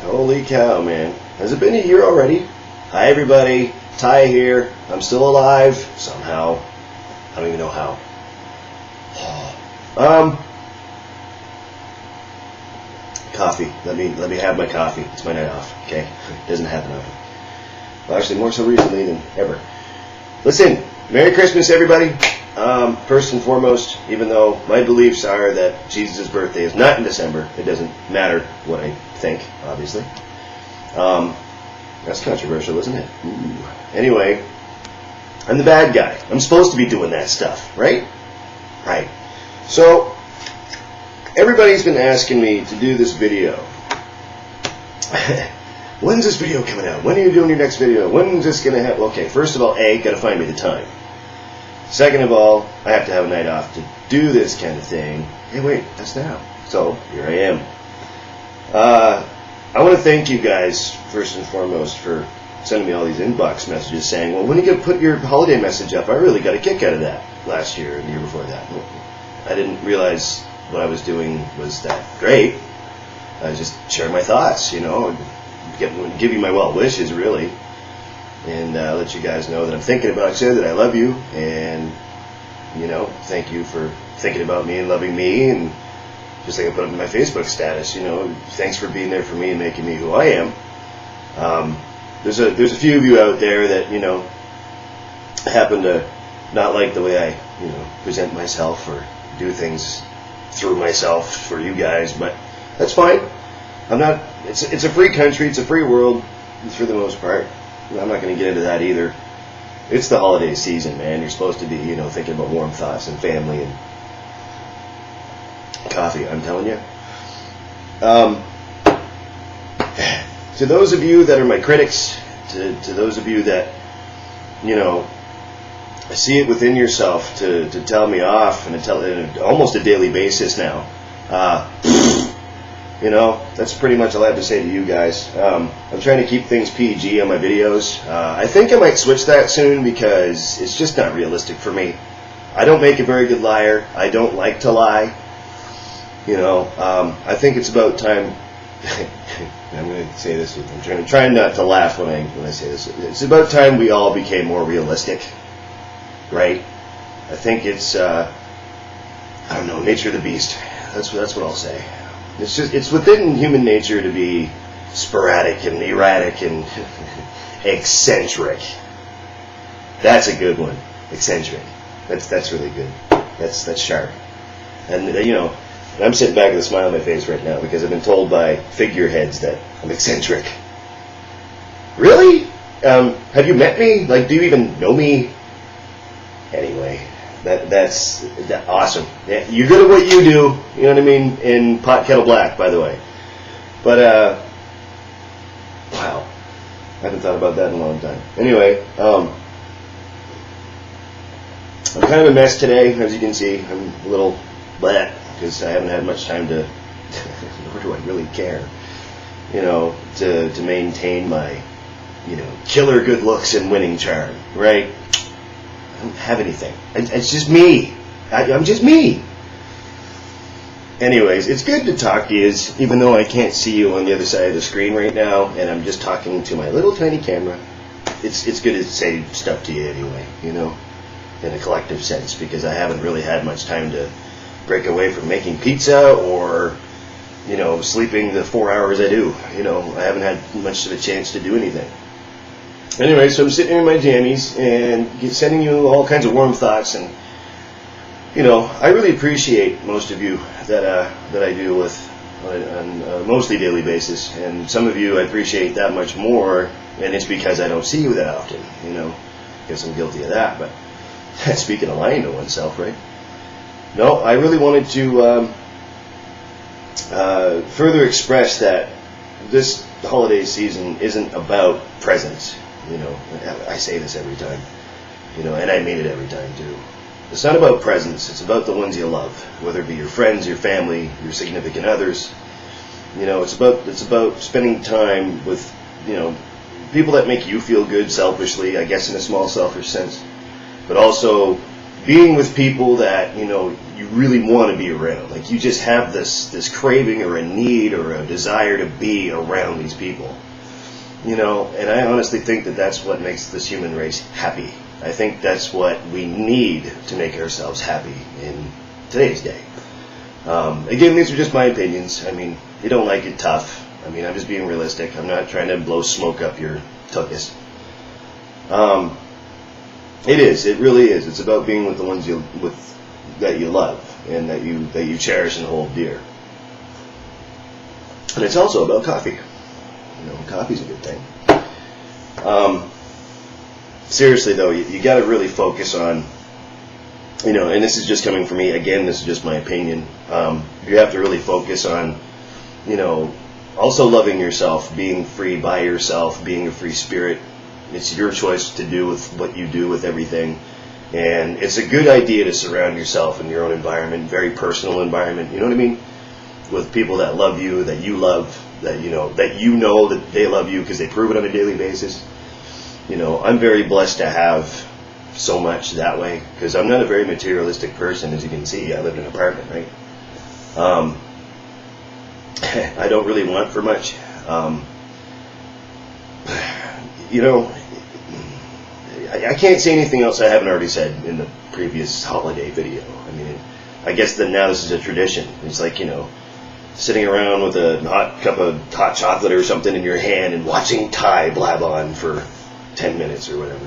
Holy cow, man. Has it been a year already? Hi, everybody. Ty here. I'm still alive, somehow. I don't even know how. Coffee. Let me have my coffee. It's my night off, okay? It doesn't happen often. Well, actually, more so recently than ever. Listen, Merry Christmas, everybody. First and foremost, even though my beliefs are that Jesus' birthday is not in December, it doesn't matter what I think, obviously. That's controversial, isn't it? Ooh. Anyway, I'm the bad guy. I'm supposed to be doing that stuff, right? Right. So, everybody's been asking me to do this video. When's this video coming out? When are you doing your next video? When's this going to happen? Okay, first of all, got to find me the time. Second of all, I have to have a night off to do this kind of thing. Hey, wait, that's now. So, here I am. I want to thank you guys, first and foremost, for sending me all these inbox messages saying, well, when are you going to put your holiday message up? I really got a kick out of that last year and the year before that. I didn't realize what I was doing was that great. I just share my thoughts, you know, give you my well wishes, really, and let you guys know that I'm thinking about you, that I love you, and, you know, thank you for thinking about me and loving me, and just like I put up in my Facebook status, you know, thanks for being there for me and making me who I am. There's a few of you out there that, you know, happen to not like the way I, you know, present myself or do things through myself for you guys, but that's fine. I'm not. It's a free country. It's a free world for the most part. I'm not going to get into that either. It's the holiday season, man. You're supposed to be, you know, thinking about warm thoughts and family and coffee. I'm telling you. To those of you that are my critics, to those of you that, you know, see it within yourself to tell me off and almost a daily basis now. You know, that's pretty much all I have to say to you guys. I'm trying to keep things PG on my videos. I think I might switch that soon because it's just not realistic for me. I don't make a very good liar. I don't like to lie. You know, I think it's about time. I'm going to say this. I'm trying not to laugh when I say this. It's about time we all became more realistic, right? I think it's I don't know, nature of the beast. That's what I'll say. It's within human nature to be sporadic and erratic and eccentric. That's a good one. Eccentric. That's really good. That's sharp. And you know, I'm sitting back with a smile on my face right now because I've been told by figureheads that I'm eccentric. Really? Have you met me? Like, do you even know me? Anyway. That's awesome. Yeah, you're good at what you do, you know what I mean, in pot kettle black, by the way. But, wow. I haven't thought about that in a long time. Anyway, I'm kind of a mess today, as you can see. I'm a little bleh, because I haven't had much time to, nor do I really care, you know, to maintain my, you know, killer good looks and winning charm, right? I don't have anything. It's just me. I'm just me. Anyways, it's good to talk to you, even though I can't see you on the other side of the screen right now, and I'm just talking to my little tiny camera. It's good to say stuff to you anyway, you know, in a collective sense, because I haven't really had much time to break away from making pizza or, you know, sleeping the 4 hours I do. You know, I haven't had much of a chance to do anything. Anyway, so I'm sitting here in my jammies and sending you all kinds of warm thoughts, and you know, I really appreciate most of you that I deal with on a mostly daily basis, and some of you I appreciate that much more, and it's because I don't see you that often. You know, I guess I'm guilty of that, but speaking of lying to oneself, right? No, I really wanted to further express that this holiday season isn't about presents. You know, I say this every time, you know, and I mean it every time too. It's not about presents. It's about the ones you love, whether it be your friends, your family, your significant others. You know, it's about spending time with, you know, people that make you feel good selfishly, I guess in a small selfish sense, but also being with people that, you know, you really want to be around. Like you just have this craving or a need or a desire to be around these people. You know, and I honestly think that that's what makes this human race happy. I think that's what we need to make ourselves happy in today's day. Again, these are just my opinions. I mean, you don't like it, tough. I mean, I'm just being realistic. I'm not trying to blow smoke up your tuchus. It is. It really is. It's about being with the ones that you love and that you cherish and hold dear. And it's also about coffee. You know, coffee's a good thing. Seriously though, you got to really focus on, you know, and this is just coming from me. Again, this is just my opinion. You have to really focus on, you know, also loving yourself, being free by yourself, being a free spirit. It's your choice to do with what you do with everything. And it's a good idea to surround yourself in your own environment, very personal environment, you know what I mean? With people that love you, that you love, that you know that they love you because they prove it on a daily basis. You know, I'm very blessed to have so much that way because I'm not a very materialistic person, as you can see. I live in an apartment, right? I don't really want for much. You know, I can't say anything else I haven't already said in the previous holiday video. I mean, I guess that now this is a tradition. It's like, you know, sitting around with a hot cup of hot chocolate or something in your hand and watching Ty blab on for 10 minutes or whatever.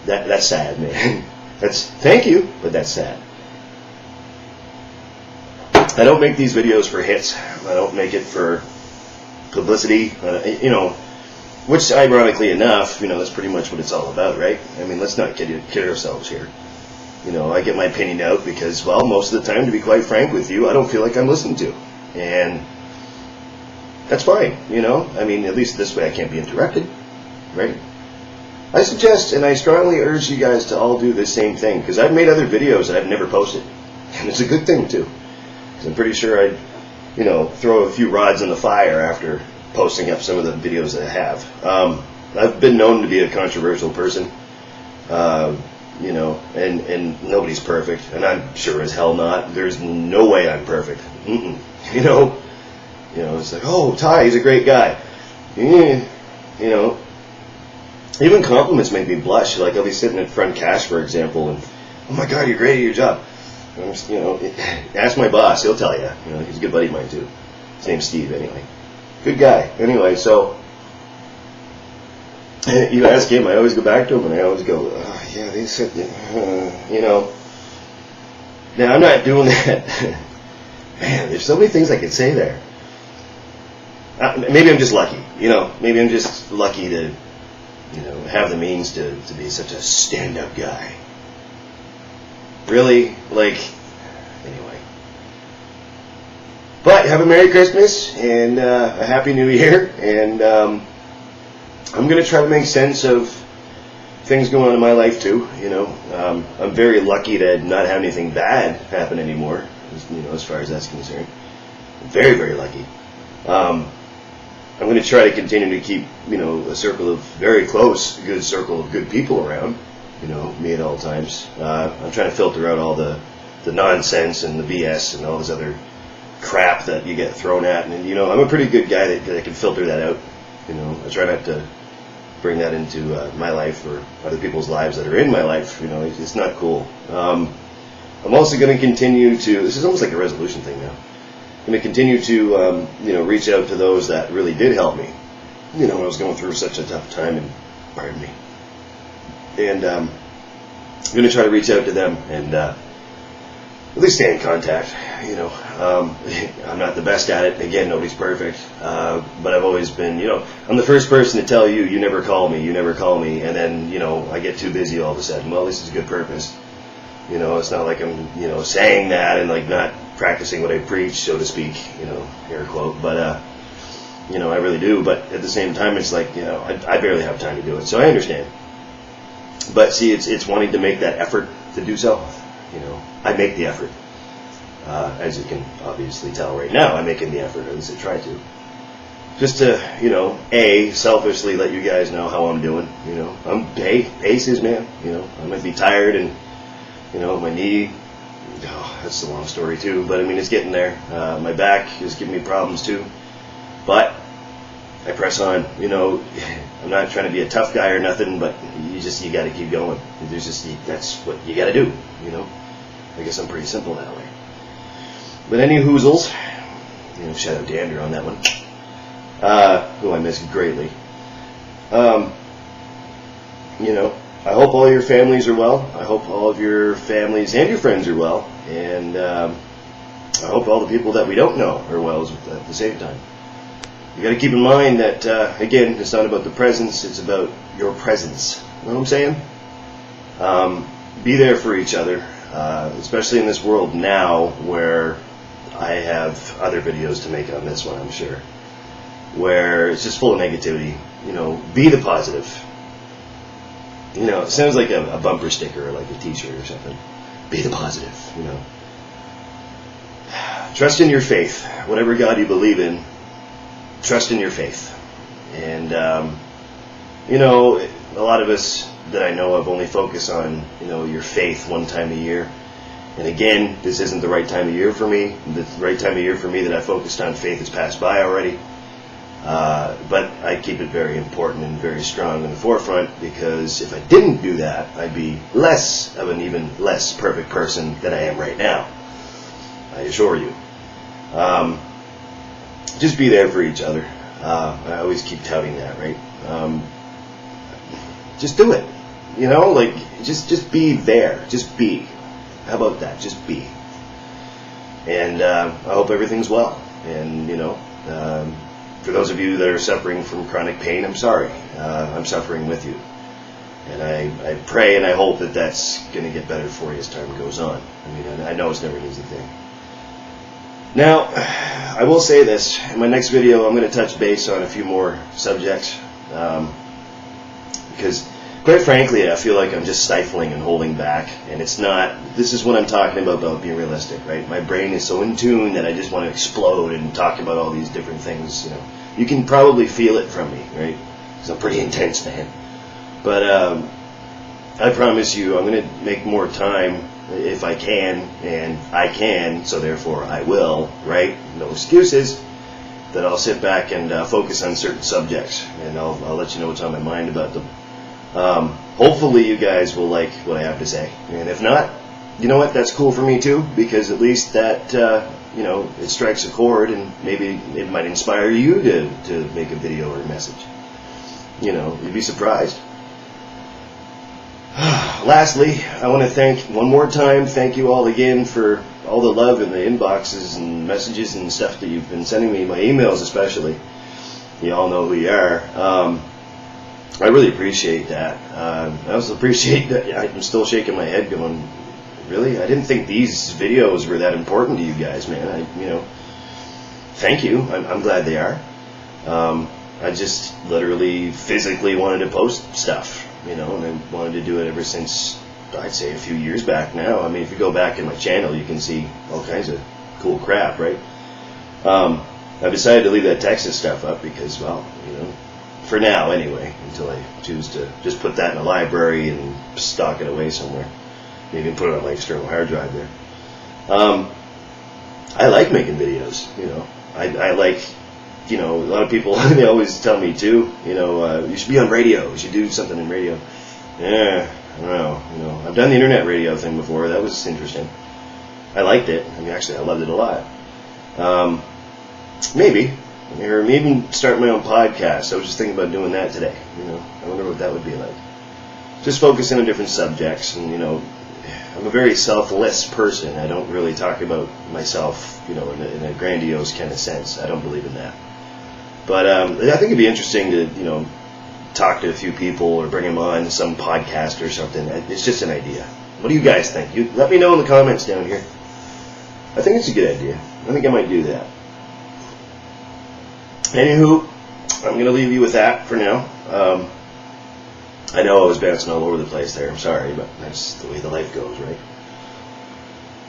That's sad, man. Thank you, but that's sad. I don't make these videos for hits. I don't make it for publicity. You know, which, ironically enough, you know, that's pretty much what it's all about, right? I mean, let's not kid ourselves here. You know, I get my opinion out because, well, most of the time, to be quite frank with you, I don't feel like I'm listened to. And that's fine, you know? I mean, at least this way I can't be interrupted, right? I suggest and I strongly urge you guys to all do the same thing because I've made other videos that I've never posted. And it's a good thing, too. Because I'm pretty sure I'd, you know, throw a few rods in the fire after posting up some of the videos that I have. I've been known to be a controversial person, you know, and nobody's perfect, and I'm sure as hell not. There's no way I'm perfect. You know, it's like, oh, Ty, he's a great guy. You know, even compliments make me blush. Like I'll be sitting at front cash, for example, and oh my God, you're great at your job. And just, you know, ask my boss; he'll tell you. You know, he's a good buddy of mine too. His name's Steve, anyway. Good guy. Anyway, so you ask him, I always go back to him, and I always go, oh, yeah, they said, you know. Now, I'm not doing that. Man, there's so many things I could say there. Maybe I'm just lucky, you know. Maybe I'm just lucky to, you know, have the means to be such a stand-up guy. Really? Like, anyway. But have a Merry Christmas and a Happy New Year, and I'm going to try to make sense of things going on in my life too. You know, I'm very lucky to not have anything bad happen anymore. You know, as far as that's concerned, very, very lucky. I'm going to try to continue to keep, you know, a circle of very close, good circle of good people around. You know, me at all times. I'm trying to filter out all the nonsense and the BS and all this other crap that you get thrown at, and you know, I'm a pretty good guy that can filter that out. You know, I try not to bring that into my life or other people's lives that are in my life. You know, it's not cool. I'm also going to continue to, this is almost like a resolution thing now, I'm going to continue to you know, reach out to those that really did help me, you know, when I was going through such a tough time, and pardon me, and I'm going to try to reach out to them and at least stay in contact. You know, I'm not the best at it. Again, nobody's perfect. But I've always been, you know, I'm the first person to tell you, you never call me. And then, you know, I get too busy all of a sudden. Well, this is a good purpose. You know, it's not like I'm, you know, saying that and like not practicing what I preach, so to speak, you know, air quote. But, you know, I really do. But at the same time, it's like, you know, I barely have time to do it. So I understand. But see, it's wanting to make that effort to do so. You know, I make the effort. As you can obviously tell right now, I'm making the effort, or at least I try to. Just to, you know, selfishly let you guys know how I'm doing. You know, paces, man. You know, I might be tired and, you know, my knee oh, that's a long story too, but I mean, it's getting there. My back is giving me problems too, but I press on. You know, I'm not trying to be a tough guy or nothing, but you got to keep going. That's what you got to do. You know, I guess I'm pretty simple that way. But any hoozles, you know, shout out to Andrew on that one, who I miss greatly. You know, I hope all your families are well. I hope all of your families and your friends are well, and I hope all the people that we don't know are well at the same time. You got to keep in mind that, again, it's not about the presence, it's about your presence. You know what I'm saying? Be there for each other, especially in this world now where I have other videos to make on this one, I'm sure, where it's just full of negativity. You know, be the positive. You know, it sounds like a bumper sticker or like a t-shirt or something. Be the positive, you know. Trust in your faith. Whatever God you believe in, trust in your faith. And, you know, a lot of us that I know of only focus on, you know, your faith one time a year. And again, this isn't the right time of year for me. The right time of year for me that I focused on faith has passed by already. But I keep it very important and very strong in the forefront, because if I didn't do that, I'd be less of an even less perfect person than I am right now. I assure you. Just be there for each other. I always keep touting that, right? Just do it. You know, like, just be there. Just be. How about that? Just be. And I hope everything's well. And, you know, for those of you that are suffering from chronic pain, I'm sorry. I'm suffering with you. And I pray and I hope that that's going to get better for you as time goes on. I mean, I know it's never an easy thing. Now, I will say this. In my next video, I'm going to touch base on a few more subjects. Because, quite frankly, I feel like I'm just stifling and holding back. And it's not. This is what I'm talking about being realistic, right? My brain is so in tune that I just want to explode and talk about all these different things. You know, you can probably feel it from me, right? Because I'm a pretty intense man. But I promise you, I'm going to make more time if I can, and I can, so therefore I will, right? No excuses. That I'll sit back and focus on certain subjects, and I'll let you know what's on my mind about them. Hopefully you guys will like what I have to say, and if not, you know what, that's cool for me too, because at least that, you know, it strikes a chord, and maybe it might inspire you to make a video or a message. You know, you'd be surprised. Lastly, I want to thank you all again for all the love in the inboxes and messages and stuff that you've been sending me, my emails especially. You all know who you are. I really appreciate that. I also appreciate that. I'm still shaking my head going, really? I didn't think these videos were that important to you guys, man. You know, thank you. I'm glad they are. I just literally physically wanted to post stuff. You know, and I wanted to do it ever since, I'd say, a few years back now. I mean, if you go back in my channel, you can see all kinds of cool crap, right? I've decided to leave that Texas stuff up because, well, you know, for now anyway, until I choose to just put that in a library and stock it away somewhere. Maybe put it on my external hard drive there. I like making videos, you know. I like... You know, a lot of people, they always tell me too, you know, you should be on radio, you should do something in radio. Yeah, I don't know, you know, I've done the internet radio thing before, that was interesting. I liked it, I mean, actually, I loved it a lot. Maybe, or maybe start my own podcast. I was just thinking about doing that today, you know, I wonder what that would be like. Just focusing on different subjects, and, you know, I'm a very selfless person. I don't really talk about myself, you know, in a grandiose kind of sense. I don't believe in that. But I think it'd be interesting to, you know, talk to a few people or bring them on some podcast or something. It's just an idea. What do you guys think? You let me know in the comments down here. I think it's a good idea. I think I might do that. Anywho, I'm going to leave you with that for now. I know I was bouncing all over the place there. I'm sorry, but that's the way the life goes, right?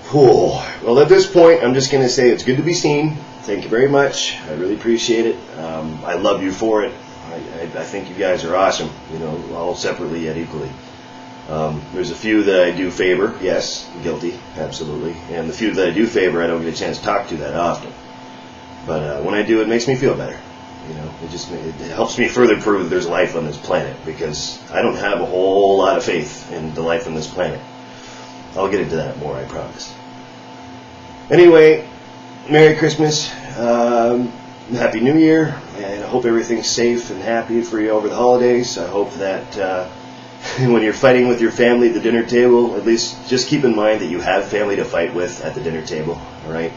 Cool. Well, at this point, I'm just going to say it's good to be seen. Thank you very much. I really appreciate it. I love you for it. I think you guys are awesome, you know, all separately yet equally. There's a few that I do favor, yes, guilty, absolutely. And the few that I do favor, I don't get a chance to talk to that often. But when I do, it makes me feel better. You know, it helps me further prove that there's life on this planet, because I don't have a whole lot of faith in the life on this planet. I'll get into that more, I promise. Anyway, Merry Christmas, Happy New Year, and I hope everything's safe and happy for you over the holidays. I hope that when you're fighting with your family at the dinner table, at least just keep in mind that you have family to fight with at the dinner table, alright?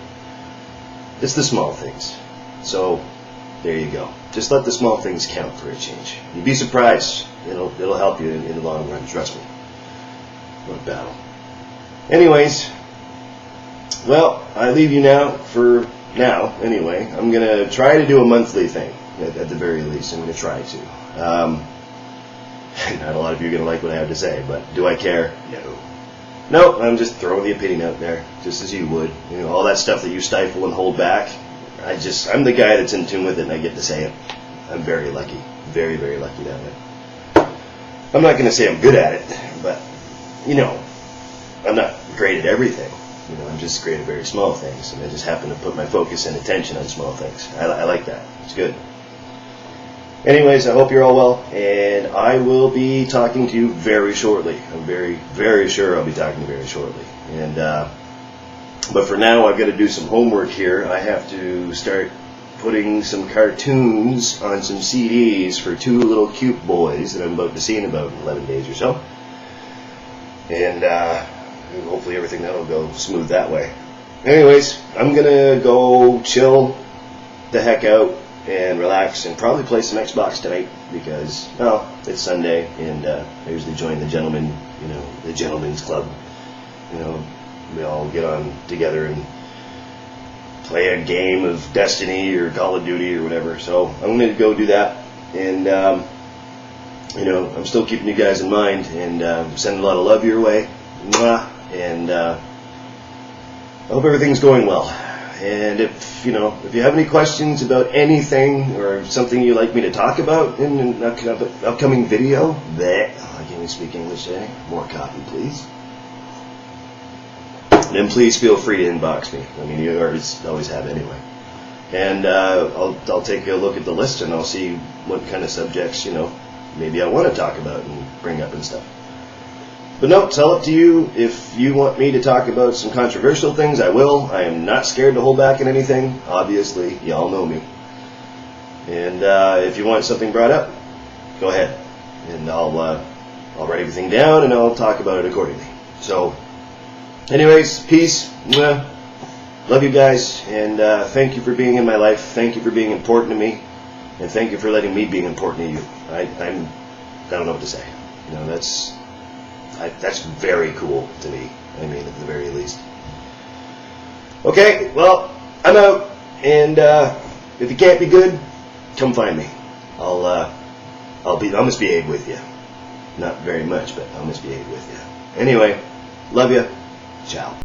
It's the small things. So, there you go. Just let the small things count for a change. You'd be surprised. It'll help you in the long run, trust me. What a battle. Anyways, well, I leave you now for now, anyway. I'm going to try to do a monthly thing, at the very least. I'm going to try to. Not a lot of you are going to like what I have to say, but do I care? No. No, I'm just throwing the opinion out there, just as you would. You know, all that stuff that you stifle and hold back, I'm the guy that's in tune with it, and I get to say it. I'm very lucky. Very, very lucky that way. I'm not going to say I'm good at it, but, you know, I'm not great at everything. You know, I'm just great at very small things, and I just happen to put my focus and attention on small things. I like that. It's good. Anyways, I hope you're all well, and I will be talking to you very shortly. I'm very, very sure I'll be talking very shortly. And but for now, I've got to do some homework here. I have to start putting some cartoons on some CDs for two little cute boys that I'm about to see in about 11 days or so. And hopefully everything that'll go smooth that way. Anyways, I'm going to go chill the heck out and relax and probably play some Xbox tonight because, well, it's Sunday and I usually join the gentlemen's club. You know, we all get on together and play a game of Destiny or Call of Duty or whatever. So I'm going to go do that, and you know, I'm still keeping you guys in mind and sending a lot of love your way. Mwah. And I hope everything's going well. And if you have any questions about anything or something you'd like me to talk about in an upcoming video, I can't even speak English today. More copy, please. Then please feel free to inbox me. I mean, you always have anyway. And I'll take a look at the list and I'll see what kind of subjects, maybe I want to talk about and bring up and stuff. But no, it's all up to you. If you want me to talk about some controversial things, I will. I am not scared to hold back on anything. Obviously, y'all know me. And if you want something brought up, go ahead. And I'll write everything down and I'll talk about it accordingly. So, anyways, peace. Love you guys. And thank you for being in my life. Thank you for being important to me. And thank you for letting me be important to you. I don't know what to say. That's very cool to me. I mean, at the very least. Okay, well, I'm out. And if you can't be good, come find me. I'll misbehave with you. Not very much, but I'll misbehave with you. Anyway, love you. Ciao.